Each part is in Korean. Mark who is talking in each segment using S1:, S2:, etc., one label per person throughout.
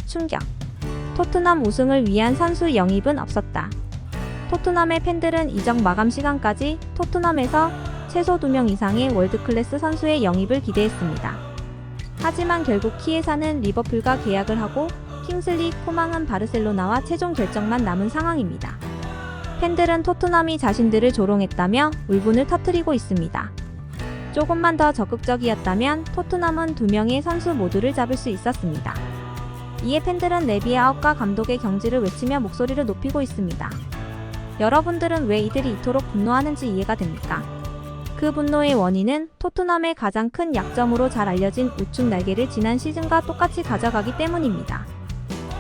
S1: 충격. 토트넘 우승을 위한 선수 영입은 없었다. 토트넘의 팬들은 이적 마감 시간까지 토트넘에서 최소 2명 이상의 월드클래스 선수의 영입을 기대했습니다. 하지만 결국 키에사는 리버풀과 계약을 하고 킹슬리 코망은 바르셀로나와 최종 결정만 남은 상황입니다. 팬들은 토트넘이 자신들을 조롱했다며 울분을 터뜨리고 있습니다. 조금만 더 적극적이었다면 토트넘은 2명의 선수 모두를 잡을 수 있었습니다. 이에 팬들은 레비 아웃과 감독의 경질을 외치며 목소리를 높이고 있습니다. 여러분들은 왜 이들이 이토록 분노하는지 이해가 됩니까? 그 분노의 원인은 토트넘의 가장 큰 약점으로 잘 알려진 우측 날개를 지난 시즌과 똑같이 가져가기 때문입니다.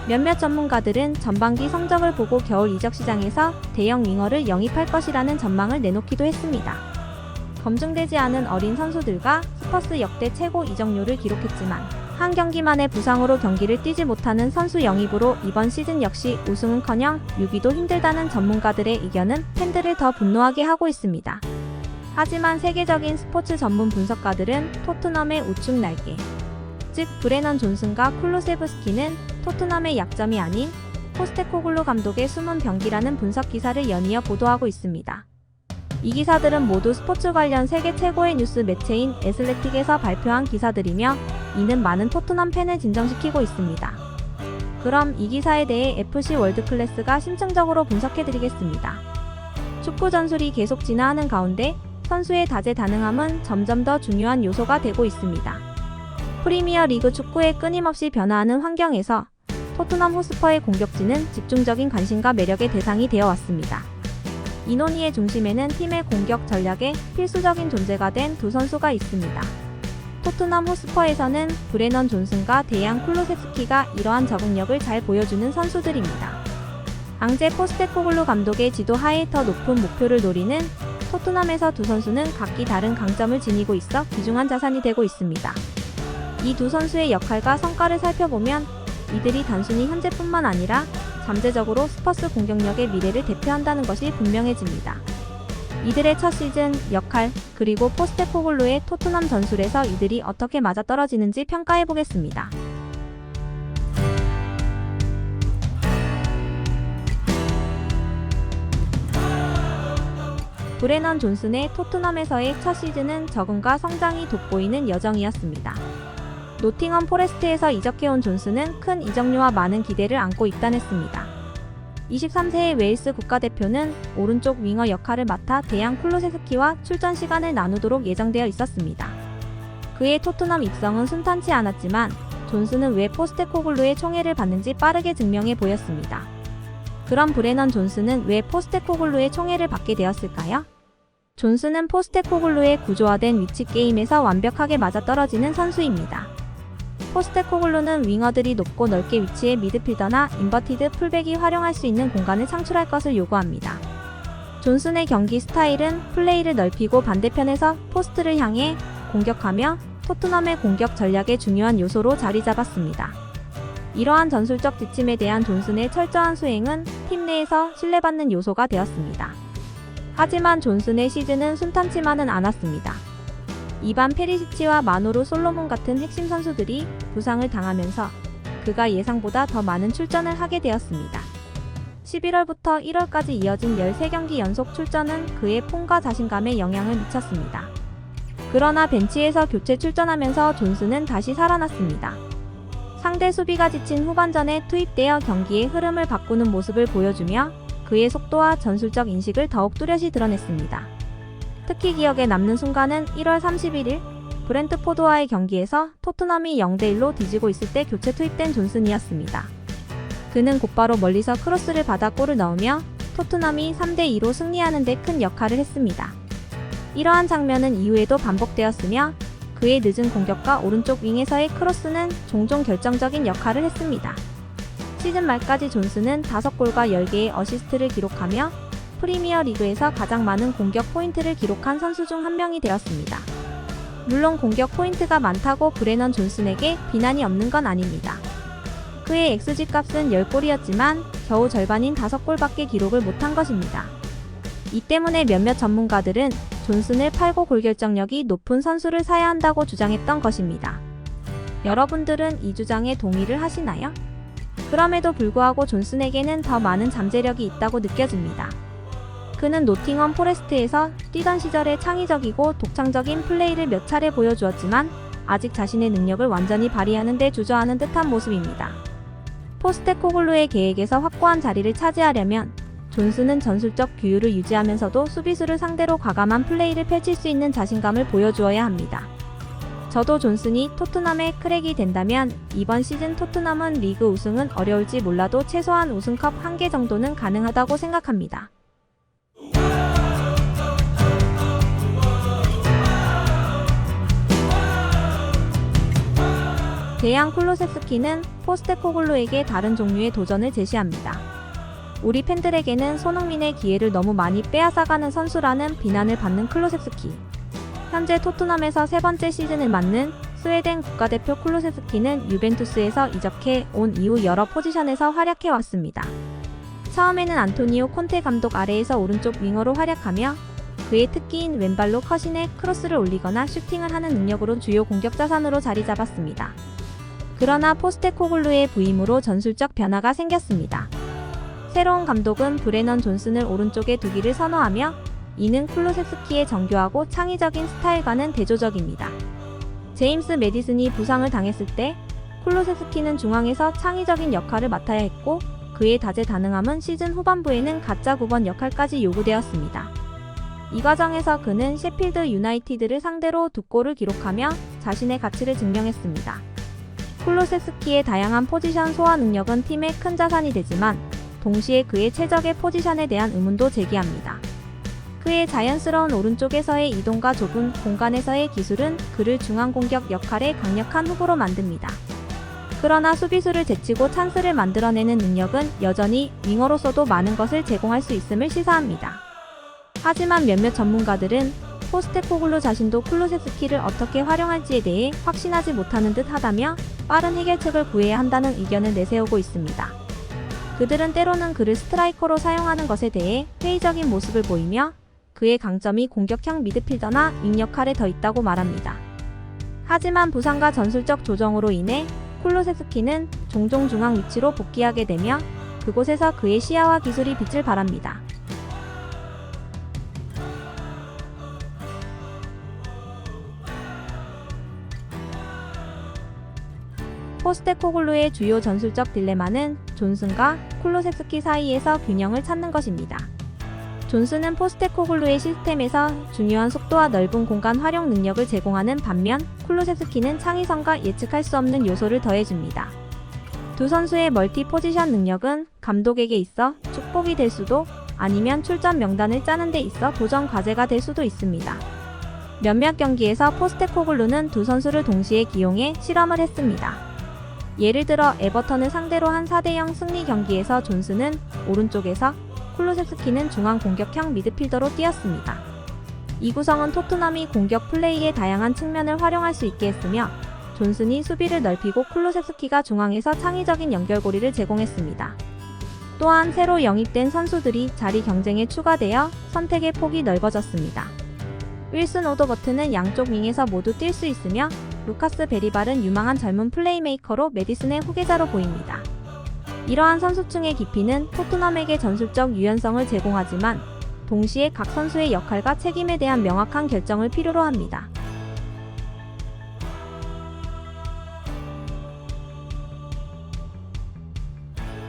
S1: 몇몇 전문가들은 전반기 성적을 보고 겨울 이적 시장에서 대형 윙어를 영입할 것이라는 전망을 내놓기도 했습니다. 검증되지 않은 어린 선수들과 스퍼스 역대 최고 이적료를 기록했지만 한 경기만의 부상으로 경기를 뛰지 못하는 선수 영입으로 이번 시즌 역시 우승은커녕 6위도 힘들다는 전문가들의 의견은 팬들을 더 분노하게 하고 있습니다. 하지만 세계적인 스포츠 전문 분석가들은 토트넘의 우측 날개, 즉 브레넌 존슨과 쿨루세브스키는 토트넘의 약점이 아닌 포스테코글루 감독의 숨은 병기라는 분석 기사를 연이어 보도하고 있습니다. 이 기사들은 모두 스포츠 관련 세계 최고의 뉴스 매체인 애슬레틱에서 발표한 기사들이며 이는 많은 토트넘 팬을 진정시키고 있습니다. 그럼 이 기사에 대해 FC 월드클래스가 심층적으로 분석해드리겠습니다. 축구 전술이 계속 진화하는 가운데 선수의 다재다능함은 점점 더 중요한 요소가 되고 있습니다. 프리미어 리그 축구의 끊임없이 변화하는 환경에서 토트넘 호스퍼의 공격진은 집중적인 관심과 매력의 대상이 되어 왔습니다. 이 논의의 중심에는 팀의 공격 전략에 필수적인 존재가 된 두 선수가 있습니다. 토트넘 호스퍼에서는 브레넌 존슨과 데이안 쿨루세스키가 이러한 적응력을 잘 보여주는 선수들입니다. 앙제 포스테코글루 감독의 지도 하에 더 높은 목표를 노리는 토트넘에서 두 선수는 각기 다른 강점을 지니고 있어 귀중한 자산이 되고 있습니다. 이 두 선수의 역할과 성과를 살펴보면 이들이 단순히 현재뿐만 아니라 잠재적으로 스퍼스 공격력의 미래를 대표한다는 것이 분명해집니다. 이들의 첫 시즌, 역할, 그리고 포스테코글루의 토트넘 전술에서 이들이 어떻게 맞아떨어지는지 평가해보겠습니다. 브레넌 존슨의 토트넘에서의 첫 시즌은 적응과 성장이 돋보이는 여정이었습니다. 노팅엄 포레스트에서 이적해온 존슨은 큰 이적료와 많은 기대를 안고 입단했습니다. 23세의 웨일스 국가대표는 오른쪽 윙어 역할을 맡아 데이안 쿨루세스키와 출전 시간을 나누도록 예정되어 있었습니다. 그의 토트넘 입성은 순탄치 않았지만 존슨은 왜 포스테코글루의 총애를 받는지 빠르게 증명해 보였습니다. 그럼 브레넌 존슨은 왜 포스테코글루의 총애를 받게 되었을까요? 존슨은 포스테코글루의 구조화된 위치 게임에서 완벽하게 맞아떨어지는 선수입니다. 포스테코글루는 윙어들이 높고 넓게 위치해 미드필더나 인버티드 풀백이 활용할 수 있는 공간을 창출할 것을 요구합니다. 존슨의 경기 스타일은 플레이를 넓히고 반대편에서 포스트를 향해 공격하며 토트넘의 공격 전략의 중요한 요소로 자리 잡았습니다. 이러한 전술적 지침에 대한 존슨의 철저한 수행은 팀 내에서 신뢰받는 요소가 되었습니다. 하지만 존슨의 시즌은 순탄치만은 않았습니다. 이반 페리시치와 마누루 솔로몬 같은 핵심 선수들이 부상을 당하면서 그가 예상보다 더 많은 출전을 하게 되었습니다. 11월부터 1월까지 이어진 13경기 연속 출전은 그의 폼과 자신감에 영향을 미쳤습니다. 그러나 벤치에서 교체 출전하면서 존슨은 다시 살아났습니다. 상대 수비가 지친 후반전에 투입되어 경기의 흐름을 바꾸는 모습을 보여주며 그의 속도와 전술적 인식을 더욱 뚜렷이 드러냈습니다. 특히 기억에 남는 순간은 1월 31일 브렌트포드와의 경기에서 토트넘이 0대1로 뒤지고 있을 때 교체 투입된 존슨이었습니다. 그는 곧바로 멀리서 크로스를 받아 골을 넣으며 토트넘이 3대2로 승리하는 데 큰 역할을 했습니다. 이러한 장면은 이후에도 반복되었으며 그의 늦은 공격과 오른쪽 윙에서의 크로스는 종종 결정적인 역할을 했습니다. 시즌 말까지 존슨은 5골과 10개의 어시스트를 기록하며 프리미어 리그에서 가장 많은 공격 포인트를 기록한 선수 중 한 명이 되었습니다. 물론 공격 포인트가 많다고 브레넌 존슨에게 비난이 없는 건 아닙니다. 그의 XG 값은 10골이었지만 겨우 절반인 5골밖에 기록을 못한 것입니다. 이 때문에 몇몇 전문가들은 존슨을 팔고 골결정력이 높은 선수를 사야 한다고 주장했던 것입니다. 여러분들은 이 주장에 동의를 하시나요? 그럼에도 불구하고 존슨에게는 더 많은 잠재력이 있다고 느껴집니다. 그는 노팅엄 포레스트에서 뛰던 시절에 창의적이고 독창적인 플레이를 몇 차례 보여주었지만 아직 자신의 능력을 완전히 발휘하는 데 주저하는 듯한 모습입니다. 포스테코글루의 계획에서 확고한 자리를 차지하려면 존슨은 전술적 규율을 유지하면서도 수비수를 상대로 과감한 플레이를 펼칠 수 있는 자신감을 보여주어야 합니다. 저도 존슨이 토트넘의 크랙이 된다면 이번 시즌 토트넘은 리그 우승은 어려울지 몰라도 최소한 우승컵 1개 정도는 가능하다고 생각합니다. 데얀 쿨루세스키는 포스테코글루에게 다른 종류의 도전을 제시합니다. 우리 팬들에게는 손흥민의 기회를 너무 많이 빼앗아가는 선수라는 비난을 받는 쿨루세스키. 현재 토트넘에서 세 번째 시즌을 맞는 스웨덴 국가대표 쿨루세스키는 유벤투스에서 이적해 온 이후 여러 포지션에서 활약해왔습니다. 처음에는 안토니오 콘테 감독 아래에서 오른쪽 윙어로 활약하며 그의 특기인 왼발로 컷인에 크로스를 올리거나 슈팅을 하는 능력으로 주요 공격 자산으로 자리 잡았습니다. 그러나 포스테코글루의 부임으로 전술적 변화가 생겼습니다. 새로운 감독은 브레넌 존슨을 오른쪽에 두기를 선호하며 이는 쿨루세스키의 정교하고 창의적인 스타일과는 대조적입니다. 제임스 매디슨이 부상을 당했을 때 쿨루세스키는 중앙에서 창의적인 역할을 맡아야 했고 그의 다재다능함은 시즌 후반부에는 가짜 9번 역할까지 요구되었습니다. 이 과정에서 그는 셰필드 유나이티드를 상대로 2골을 기록하며 자신의 가치를 증명했습니다. 쿨루세스키의 다양한 포지션 소화 능력은 팀의 큰 자산이 되지만 동시에 그의 최적의 포지션에 대한 의문도 제기합니다. 그의 자연스러운 오른쪽에서의 이동과 좁은 공간에서의 기술은 그를 중앙 공격 역할의 강력한 후보로 만듭니다. 그러나 수비수를 제치고 찬스를 만들어내는 능력은 여전히 윙어로서도 많은 것을 제공할 수 있음을 시사합니다. 하지만 몇몇 전문가들은 포스테코글루 자신도 쿨루세스키를 어떻게 활용할지에 대해 확신하지 못하는 듯 하다며 빠른 해결책을 구해야 한다는 의견을 내세우고 있습니다. 그들은 때로는 그를 스트라이커로 사용하는 것에 대해 회의적인 모습을 보이며 그의 강점이 공격형 미드필더나 윙 역할에 더 있다고 말합니다. 하지만 부상과 전술적 조정으로 인해 쿨루세스키는 종종 중앙 위치로 복귀하게 되며 그곳에서 그의 시야와 기술이 빛을 발합니다. 포스테코글루의 주요 전술적 딜레마는 존슨과 쿨루세스키 사이에서 균형을 찾는 것입니다. 존슨은 포스테코글루의 시스템에서 중요한 속도와 넓은 공간 활용 능력을 제공하는 반면 쿨루세스키는 창의성과 예측할 수 없는 요소를 더해줍니다. 두 선수의 멀티 포지션 능력은 감독에게 있어 축복이 될 수도 아니면 출전 명단을 짜는 데 있어 도전 과제가 될 수도 있습니다. 몇몇 경기에서 포스테코글루는 두 선수를 동시에 기용해 실험을 했습니다. 예를 들어 에버턴을 상대로 한 4대0 승리 경기에서 존슨은 오른쪽에서 쿨루세스키는 중앙 공격형 미드필더로 뛰었습니다. 이 구성은 토트넘이 공격 플레이의 다양한 측면을 활용할 수 있게 했으며 존슨이 수비를 넓히고 쿨루세스키가 중앙에서 창의적인 연결고리를 제공했습니다. 또한 새로 영입된 선수들이 자리 경쟁에 추가되어 선택의 폭이 넓어졌습니다. 윌슨 오더버트는 양쪽 윙에서 모두 뛸 수 있으며 루카스 베리발은 유망한 젊은 플레이메이커로 매디슨의 후계자로 보입니다. 이러한 선수층의 깊이는 토트넘에게 전술적 유연성을 제공하지만 동시에 각 선수의 역할과 책임에 대한 명확한 결정을 필요로 합니다.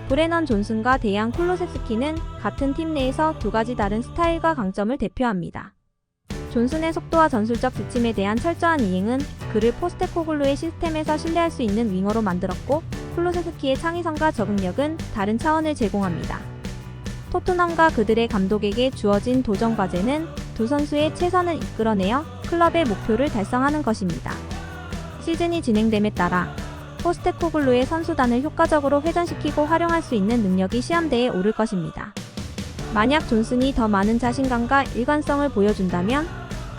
S1: 브레넌 존슨과 데얀 쿨루세스키는 같은 팀 내에서 두 가지 다른 스타일과 강점을 대표합니다. 존슨의 속도와 전술적 지침에 대한 철저한 이행은 그를 포스테코글루의 시스템에서 신뢰할 수 있는 윙어로 만들었고 쿨루세스키의 창의성과 적응력은 다른 차원을 제공합니다. 토트넘과 그들의 감독에게 주어진 도전 과제는 두 선수의 최선을 이끌어내어 클럽의 목표를 달성하는 것입니다. 시즌이 진행됨에 따라 포스테코글루의 선수단을 효과적으로 회전시키고 활용할 수 있는 능력이 시험대에 오를 것입니다. 만약 존슨이 더 많은 자신감과 일관성을 보여준다면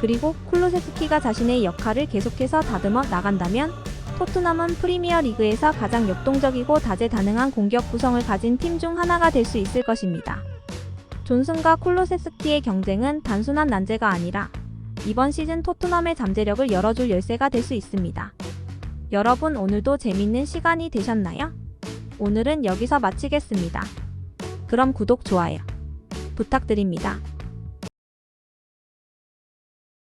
S1: 그리고 쿨루세스키가 자신의 역할을 계속해서 다듬어 나간다면 토트넘은 프리미어 리그에서 가장 역동적이고 다재다능한 공격 구성을 가진 팀 중 하나가 될 수 있을 것입니다. 존슨과 쿨루세스키의 경쟁은 단순한 난제가 아니라 이번 시즌 토트넘의 잠재력을 열어줄 열쇠가 될 수 있습니다. 여러분 오늘도 재밌는 시간이 되셨나요? 오늘은 여기서 마치겠습니다. 그럼 구독, 좋아요 부탁드립니다.